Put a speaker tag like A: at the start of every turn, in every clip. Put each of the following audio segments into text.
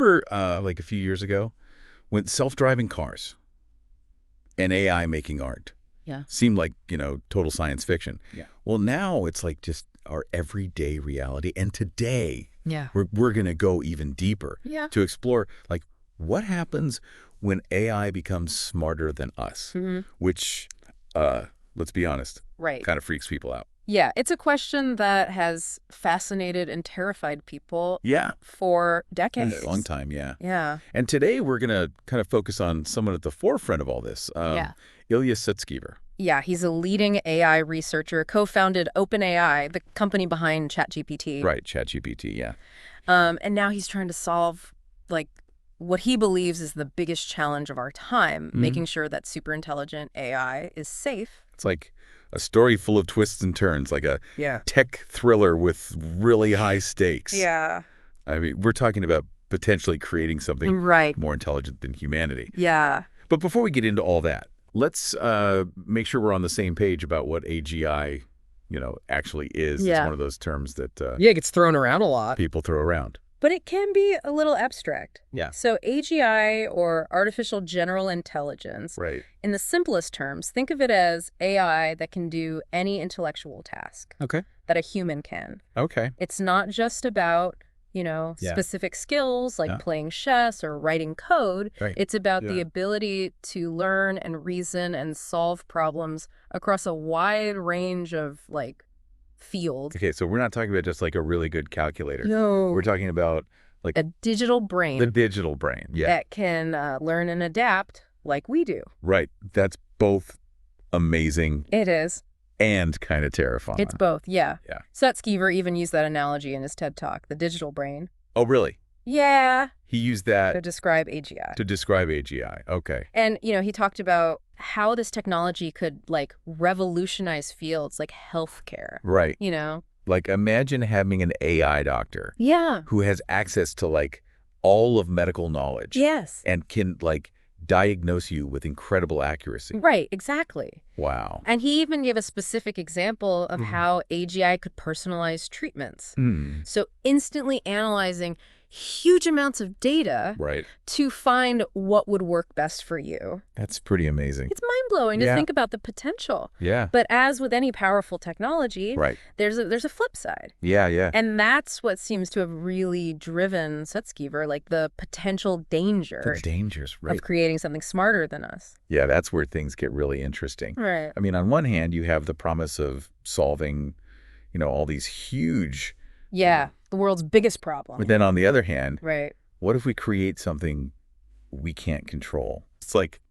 A: Remember, like a few years ago, when self-driving cars and AI making art
B: Yeah.
A: seemed like, total science fiction.
B: Yeah.
A: Well, now it's like just our everyday reality. And today,
B: Yeah.
A: we're going to go even deeper
B: Yeah.
A: to explore, like, what happens when AI becomes smarter than us, which, let's be honest,
B: Right.
A: kind of freaks people out.
B: Yeah, it's a question that has fascinated and terrified people
A: Yeah.
B: for decades.
A: A long time, yeah.
B: Yeah.
A: And today we're going to kind of focus on someone at the forefront of all this,
B: Yeah.
A: Ilya Sutskever.
B: Yeah, he's a leading AI researcher, co-founded OpenAI, the company behind ChatGPT.
A: Right, ChatGPT, yeah.
B: And now he's trying to solve, like, what he believes is the biggest challenge of our time, making sure that superintelligent AI is safe.
A: It's like a story full of twists and turns, like a
B: Yeah.
A: tech thriller with really high stakes.
B: Yeah.
A: I mean, we're talking about potentially creating something more intelligent than humanity.
B: Yeah.
A: But before we get into all that, let's make sure we're on the same page about what AGI, actually is.
B: Yeah.
A: It's one of those terms that
C: Yeah, it gets thrown around a lot.
A: people throw around.
B: But it can be a little abstract.
C: Yeah.
B: So AGI, or artificial general intelligence,
A: Right.
B: in the simplest terms, think of it as AI that can do any intellectual task
C: Okay.
B: that a human can.
A: Okay.
B: It's not just about,
C: Yeah.
B: specific skills like
A: Yeah.
B: playing chess or writing code.
A: Right.
B: It's about the
A: Yeah.
B: ability to learn and reason and solve problems across a wide range of, fields.
A: Okay, so we're not talking about just like a really good calculator.
B: No.
A: We're talking about
B: A digital brain
A: the digital brain. Yeah.
B: that can learn and adapt like we do.
A: Right. That's both amazing
B: It is.
A: and kind of terrifying.
B: It's both, yeah.
A: Yeah.
B: Sutskever even used that analogy in his TED Talk, the digital brain.
A: Oh, really?
B: Yeah,
A: He used
B: to
A: that
B: describe AGI.
A: to describe AGI. Okay.
B: And, he talked about how this technology could, revolutionize fields like healthcare.
A: Right. Like, imagine having an AI doctor
B: Yeah.
A: who has access to, like, all of medical knowledge.
B: Yes.
A: And can, like, diagnose you with incredible accuracy.
B: Right, exactly.
A: Wow.
B: And he even gave a specific example of how AGI could personalize treatments. So instantly analyzing huge amounts of data
A: Right.
B: to find what would work best for you.
A: That's pretty amazing.
B: It's mind-blowing to
A: Yeah.
B: think about the potential.
A: Yeah.
B: But as with any powerful technology,
A: Right.
B: there's a flip side.
A: Yeah, yeah.
B: And that's what seems to have really driven Sutskever, the potential danger
A: The dangers, right.
B: of creating something smarter than us.
A: Yeah, that's where things get really interesting.
B: Right.
A: I mean, on one hand, you have the promise of solving, all these huge,
B: Yeah, the world's biggest problem.
A: but then on the other hand,
B: Right.
A: what if we create something we can't control? It's like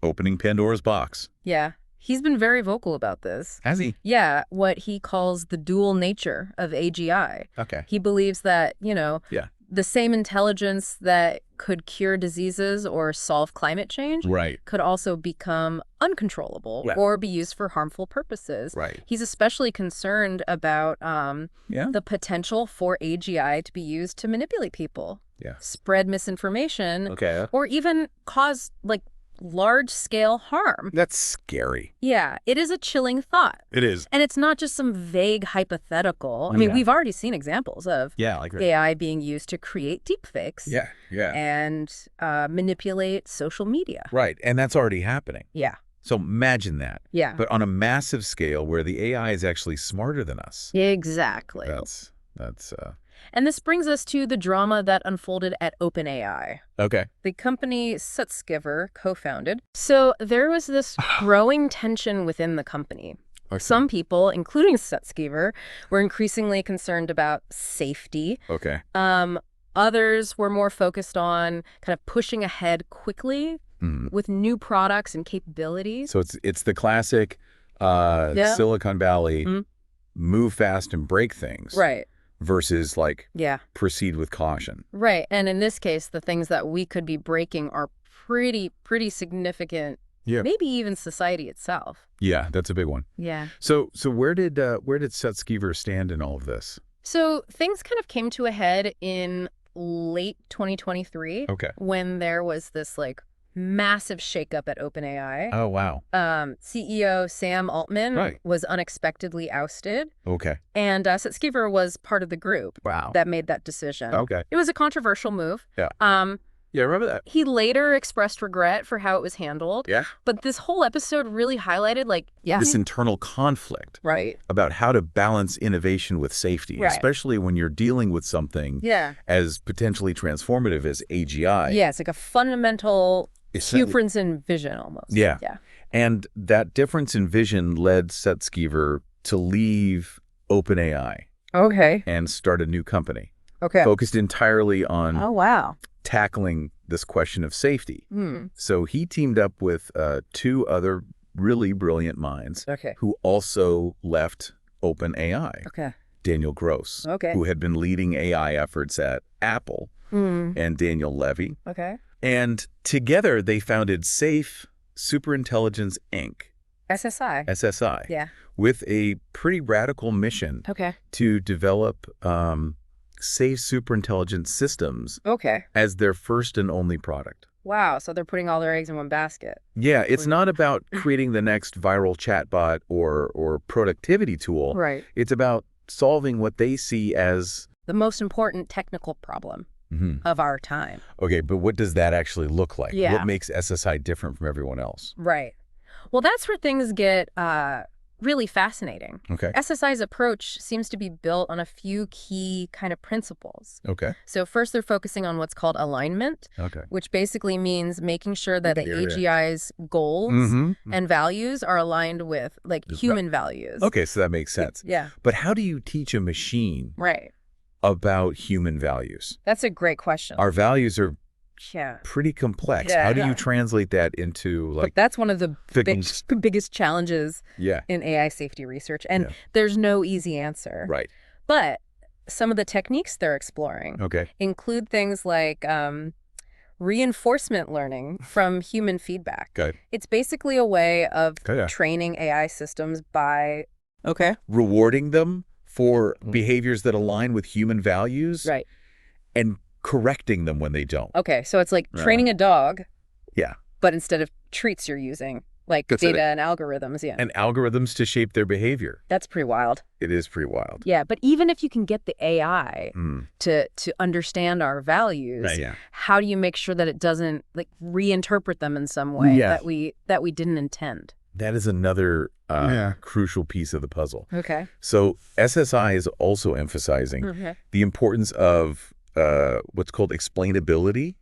A: opening Pandora's box.
B: Yeah. He's been very vocal about this.
A: Has he?
B: Yeah, what he calls the dual nature of AGI.
A: Okay.
B: He believes that,
A: Yeah.
B: the same intelligence that could cure diseases or solve climate change
A: Right.
B: could also become uncontrollable
A: Yeah.
B: or be used for harmful purposes.
A: Right.
B: He's especially concerned about
A: Yeah.
B: the potential for AGI to be used to manipulate people,
A: Yeah.
B: spread misinformation,
A: Okay.
B: or even cause, large-scale harm.
A: That's scary.
B: Yeah, it is a chilling thought.
A: It is.
B: And it's not just some vague hypothetical. I mean,
A: Yeah.
B: we've already seen examples of
A: Yeah, like
B: AI being used to create deepfakes
A: Yeah, yeah.
B: and manipulate social media.
A: Right. And that's already happening.
B: Yeah,
A: So imagine that.
B: yeah,
A: But on a massive scale where the AI is actually smarter than us.
B: exactly.
A: That's
B: And this brings us to the drama that unfolded at OpenAI,
A: okay.
B: the company Sutskever co-founded. So there was this growing tension within the company.
A: Okay.
B: Some people, including Sutskever, were increasingly concerned about safety.
A: Okay.
B: Others were more focused on kind of pushing ahead quickly with new products and capabilities.
A: So it's the classic Silicon Valley move fast and break things.
B: Right.
A: Versus
B: Yeah.
A: proceed with caution.
B: Right. And in this case, the things that we could be breaking are pretty significant.
A: Yeah.
B: Maybe even society itself.
A: Yeah, that's a big one.
B: Yeah.
A: So where did Sutskever stand in all of this?
B: So things kind of came to a head in late 2023.
A: Okay.
B: When there was this massive shakeup at OpenAI.
A: Oh, wow.
B: CEO Sam Altman was unexpectedly ousted.
A: Okay.
B: And Sutskever was part of the group that made that decision.
A: Okay.
B: It was a controversial move.
A: Yeah. Yeah, I remember that.
B: He later expressed regret for how it was handled.
A: Yeah.
B: But this whole episode really highlighted,
A: this internal conflict.
B: Right.
A: About how to balance innovation with safety, especially when you're dealing with something as potentially transformative as AGI.
B: Yeah, it's like a fundamental difference in vision almost.
A: Yeah. And that difference in vision led Sutskever to leave OpenAI.
B: Okay.
A: And start a new company.
B: Okay.
A: Focused entirely on tackling this question of safety. So he teamed up with 2 other really brilliant minds who also left OpenAI.
B: Okay.
A: Daniel Gross, who had been leading AI efforts at Apple, and Daniel Levy.
B: Okay.
A: And together they founded Safe Superintelligence Inc.
B: SSI.
A: SSI.
B: Yeah.
A: With a pretty radical mission to develop safe superintelligence systems as their first and only product.
B: Wow, so they're putting all their eggs in one basket.
A: Yeah, it's not about creating the next viral chatbot or productivity tool.
B: Right.
A: It's about solving what they see as
B: the most important technical problem of our time.
A: Okay, but what does that actually look like?
B: Yeah.
A: What makes SSI different from everyone else?
B: Right. Well, that's where things get really fascinating.
A: Okay.
B: SSI's approach seems to be built on a few key kind of principles.
A: Okay.
B: So first, they're focusing on what's called alignment, which basically means making sure that the AGI's goals and values are aligned with human values.
A: Okay, so that makes sense.
B: Yeah.
A: But how do you teach a machine about human values?
B: That's a great question.
A: Our values are pretty complex. How do you translate that into
B: But that's one of the biggest challenges in AI safety research. And there's no easy answer.
A: Right.
B: But some of the techniques they're exploring include things like reinforcement learning from human feedback. It's basically a way of training AI systems by
A: rewarding them for behaviors that align with human values.
B: Right.
A: And correcting them when they don't.
B: Okay, so it's like training a dog.
A: Yeah.
B: But instead of treats you're using, like data and algorithms. Yeah.
A: And algorithms to shape their behavior.
B: That's pretty wild.
A: It is pretty wild.
B: Yeah, but even if you can get the AI to understand our values, how do you make sure that it doesn't reinterpret them in some way that we didn't intend?
A: That is another crucial piece of the puzzle.
B: Okay.
A: So SSI is also emphasizing the importance of what's called explainability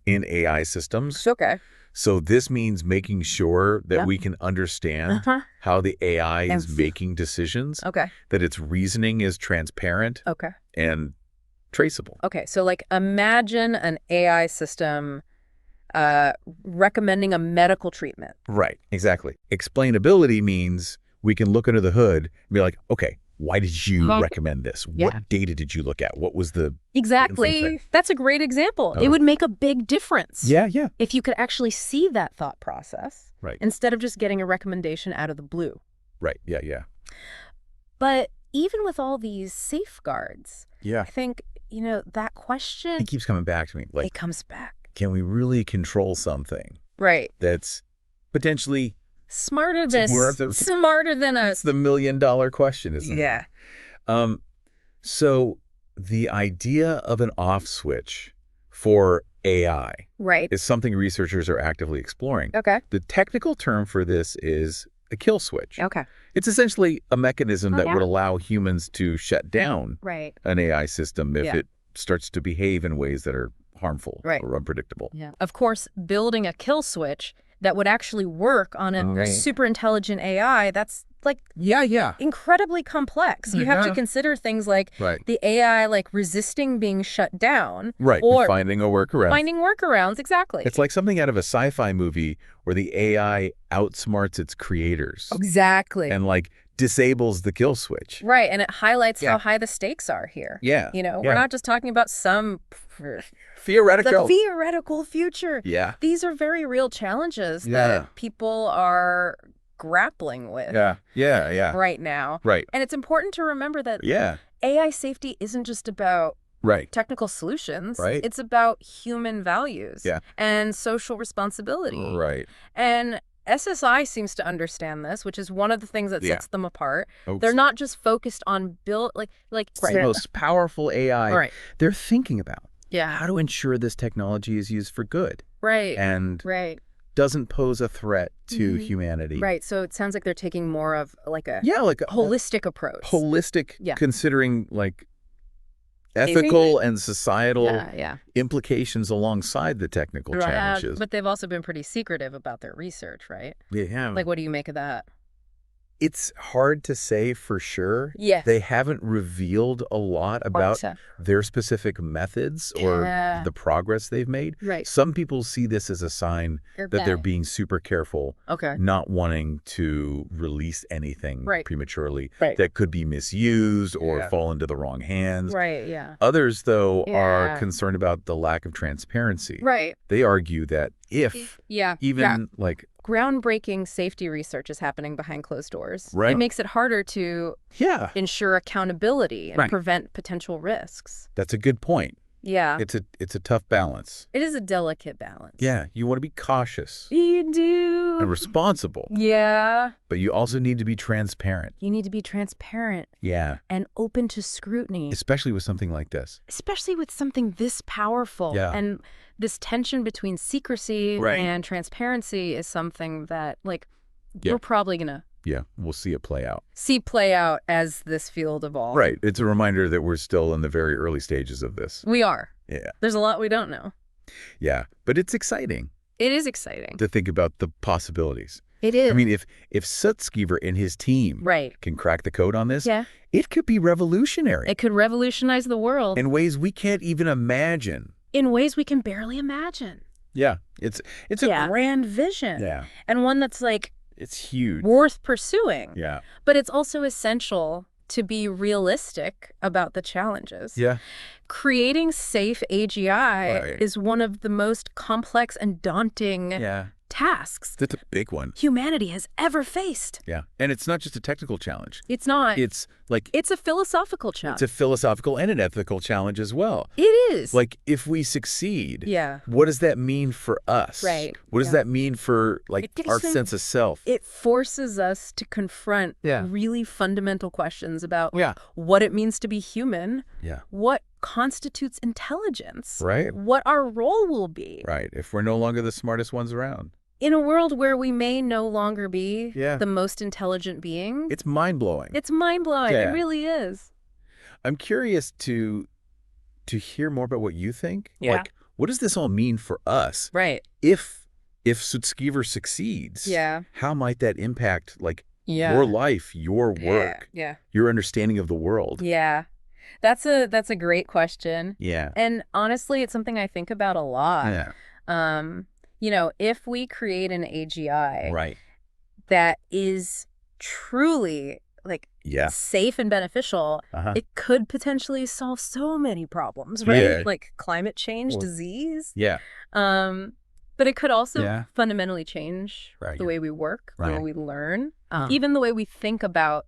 A: in AI systems.
B: Okay.
A: So this means making sure that we can understand how the AI is making decisions, that its reasoning is transparent and traceable.
B: Okay, so imagine an AI system recommending a medical treatment.
A: Right, exactly. Explainability means we can look under the hood and be like, okay, why did you recommend this? What data did you look at? What was the...
B: Exactly. That's a great example. It would make a big difference.
A: Yeah.
B: If you could actually see that thought process instead of just getting a recommendation out of the blue.
A: Right. Yeah.
B: But even with all these safeguards,
A: I
B: think, that question...
A: It keeps coming back to me.
B: It comes back.
A: Can we really control something that's potentially...
B: Smarter than us.
A: It's the $1 million question, isn't it?
B: Yeah.
A: So the idea of an off switch for AI is something researchers are actively exploring.
B: Okay.
A: The technical term for this is a kill switch.
B: Okay.
A: It's essentially a mechanism that would allow humans to shut down an AI system if it starts to behave in ways that are harmful or unpredictable.
B: Yeah. Of course, building a kill switch that would actually work on a super intelligent AI, that's incredibly complex. You have to consider things like the AI resisting being shut down.
A: Right, or finding a workaround.
B: Finding workarounds, exactly.
A: It's like something out of a sci-fi movie where the AI outsmarts its creators.
B: Exactly.
A: And disables the kill switch.
B: Right, and it highlights how high the stakes are here.
A: Yeah.
B: We're not just talking about some...
A: theoretical
B: future.
A: Yeah.
B: These are very real challenges that people are grappling with right now.
A: Right.
B: And it's important to remember that AI safety isn't just about technical solutions.
A: Right.
B: It's about human values
A: Yeah.
B: and social responsibility.
A: Right.
B: And SSI seems to understand this, which is one of the things that sets them apart.
A: Oops.
B: They're not just focused on
A: It's the most powerful AI. They're thinking about how to ensure this technology is used for good.
B: Right.
A: And doesn't pose a threat to humanity.
B: Right. So it sounds like they're taking more of like a holistic approach.
A: Holistic, considering like ethical and societal implications alongside the technical challenges.
B: But they've also been pretty secretive about their research, right?
A: Yeah.
B: Like, what do you make of that?
A: It's hard to say for sure.
B: Yes.
A: They haven't revealed a lot about their specific methods or the progress they've made.
B: Right.
A: Some people see this as a sign that they're being super careful, not wanting to release anything prematurely that could be misused or fall into the wrong hands.
B: Right, yeah.
A: Others, though, are concerned about the lack of transparency.
B: Right.
A: They argue that if even like
B: groundbreaking safety research is happening behind closed doors.
A: Right.
B: It makes it harder to ensure accountability and prevent potential risks.
A: That's a good point.
B: Yeah.
A: It's a tough balance.
B: It is a delicate balance.
A: Yeah. You want to be cautious.
B: You do.
A: And responsible.
B: Yeah.
A: But you also need to be transparent.
B: You need to be transparent.
A: Yeah.
B: And open to scrutiny.
A: Especially with something like this.
B: Especially with something this powerful.
A: Yeah.
B: And this tension between secrecy and transparency is something that, like, we're probably going to
A: we'll see it play out.
B: See play out as this field evolves.
A: Right. It's a reminder that we're still in the very early stages of this.
B: We are.
A: Yeah.
B: There's a lot we don't know.
A: Yeah. But it's exciting.
B: It is exciting.
A: To think about the possibilities.
B: It is.
A: I mean, if Sutskever and his team can crack the code on this, it could be revolutionary.
B: It could revolutionize the world.
A: In ways we can't even imagine.
B: In ways we can barely imagine.
A: Yeah. It's a
B: grand vision.
A: Yeah.
B: And one that's like,
A: it's huge.
B: Worth pursuing.
A: Yeah.
B: But it's also essential to be realistic about the challenges.
A: Yeah.
B: Creating safe AGI is one of the most complex and daunting tasks
A: that's a big one
B: humanity has ever faced.
A: Yeah. And it's not just a technical challenge.
B: It's not.
A: It's like
B: it's a philosophical challenge.
A: It's a philosophical and an ethical challenge as well.
B: It is.
A: Like, if we succeed, what does that mean for us?
B: Right.
A: What does that mean for like our sense of self?
B: It forces us to confront really fundamental questions about what it means to be human.
A: Yeah.
B: What constitutes intelligence?
A: Right.
B: What our role will be.
A: Right. If we're no longer the smartest ones around.
B: In a world where we may no longer be the most intelligent being.
A: It's mind-blowing.
B: It's mind-blowing. It really is.
A: I'm curious to hear more about what you think.
B: Yeah.
A: Like, what does this all mean for us?
B: Right.
A: If Sutskever succeeds, how might that impact like your life, your work, your understanding of the world?
B: Yeah. That's a great question.
A: Yeah.
B: And honestly, it's something I think about a lot.
A: Yeah.
B: You know, if we create an AGI that is truly like safe and beneficial, it could potentially solve so many problems, right?
A: Yeah.
B: Like climate change, disease.
A: Yeah.
B: But it could also fundamentally change the way we work, the way we learn, even the way we think about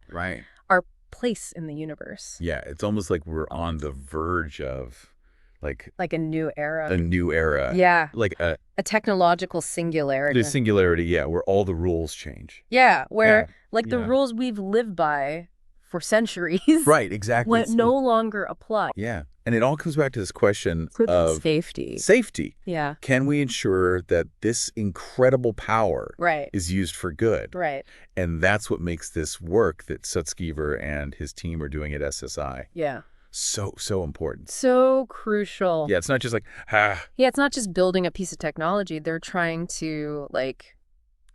B: our place in the universe.
A: Yeah, it's almost like we're on the verge of like
B: a new era.
A: A new era.
B: Yeah.
A: Like a
B: technological singularity.
A: The singularity, where all the rules change.
B: Yeah, where the rules we've lived by for centuries.
A: Right, exactly.
B: No longer apply.
A: Yeah. And it all comes back to this question of
B: safety.
A: Safety.
B: Yeah.
A: Can we ensure that this incredible power is used for good?
B: Right.
A: And that's what makes this work that Sutskever and his team are doing at SSI.
B: Yeah.
A: So important.
B: So crucial.
A: Yeah, it's not just like,
B: Yeah, it's not just building a piece of technology. They're trying to, like...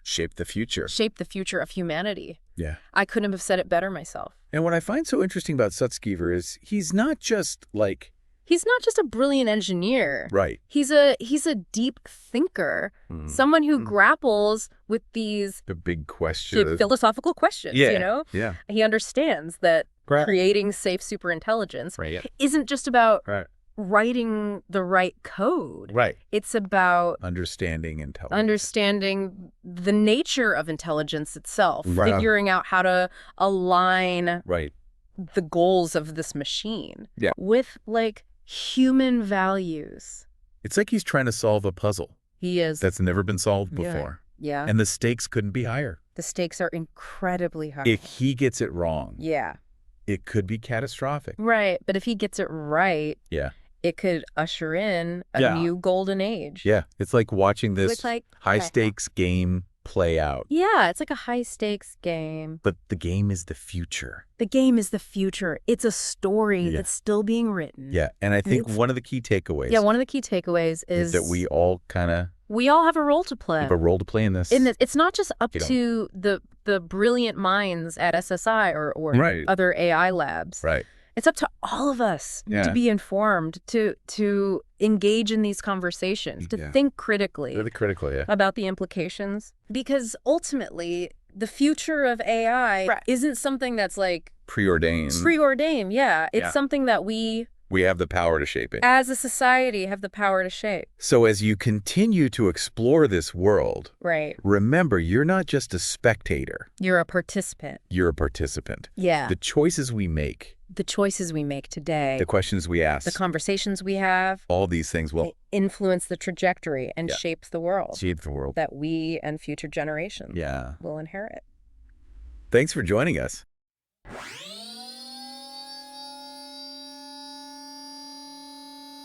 A: shape the future.
B: Shape the future of humanity.
A: Yeah.
B: I couldn't have said it better myself.
A: And what I find so interesting about Sutskever is he's not just like...
B: He's not just a brilliant engineer.
A: Right.
B: He's a deep thinker. Someone who grapples with these...
A: the big questions.
B: Philosophical questions, you know?
A: Yeah.
B: He understands that creating safe superintelligence isn't just about writing the right code.
A: Right.
B: It's about
A: understanding intelligence.
B: Understanding the nature of intelligence itself. Figuring out how to align the goals of this machine with like human values.
A: It's like he's trying to solve a puzzle.
B: He is.
A: That's never been solved before.
B: Yeah.
A: And the stakes couldn't be higher.
B: The stakes are incredibly high.
A: If he gets it wrong, it could be catastrophic.
B: Right. But if he gets it right, it could usher in a new golden age.
A: Yeah. It's like watching this high-stakes game play out.
B: Yeah, it's like a high-stakes game.
A: But the game is the future.
B: The game is the future. It's a story that's still being written.
A: Yeah, and I think one of the key takeaways...
B: Yeah, one of the key takeaways is
A: that we all kind of...
B: We all have a role to play.
A: We have a role to play in this.
B: It's not just up to the brilliant minds at SSI or other AI labs.
A: Right.
B: It's up to all of us to be informed, to engage in these conversations, to think critically about the implications. Because ultimately, the future of AI isn't something that's like...
A: preordained.
B: Preordained, yeah. It's something that we
A: have the power to shape it.
B: As a society, have the power to shape.
A: So as you continue to explore this world, remember, you're not just a spectator.
B: You're a participant.
A: You're a participant.
B: Yeah.
A: The choices we make.
B: The choices we make today.
A: The questions we ask.
B: The conversations we have.
A: All these things will
B: influence the trajectory and shape the world.
A: Shape the world.
B: That we and future generations will inherit.
A: Thanks for joining us.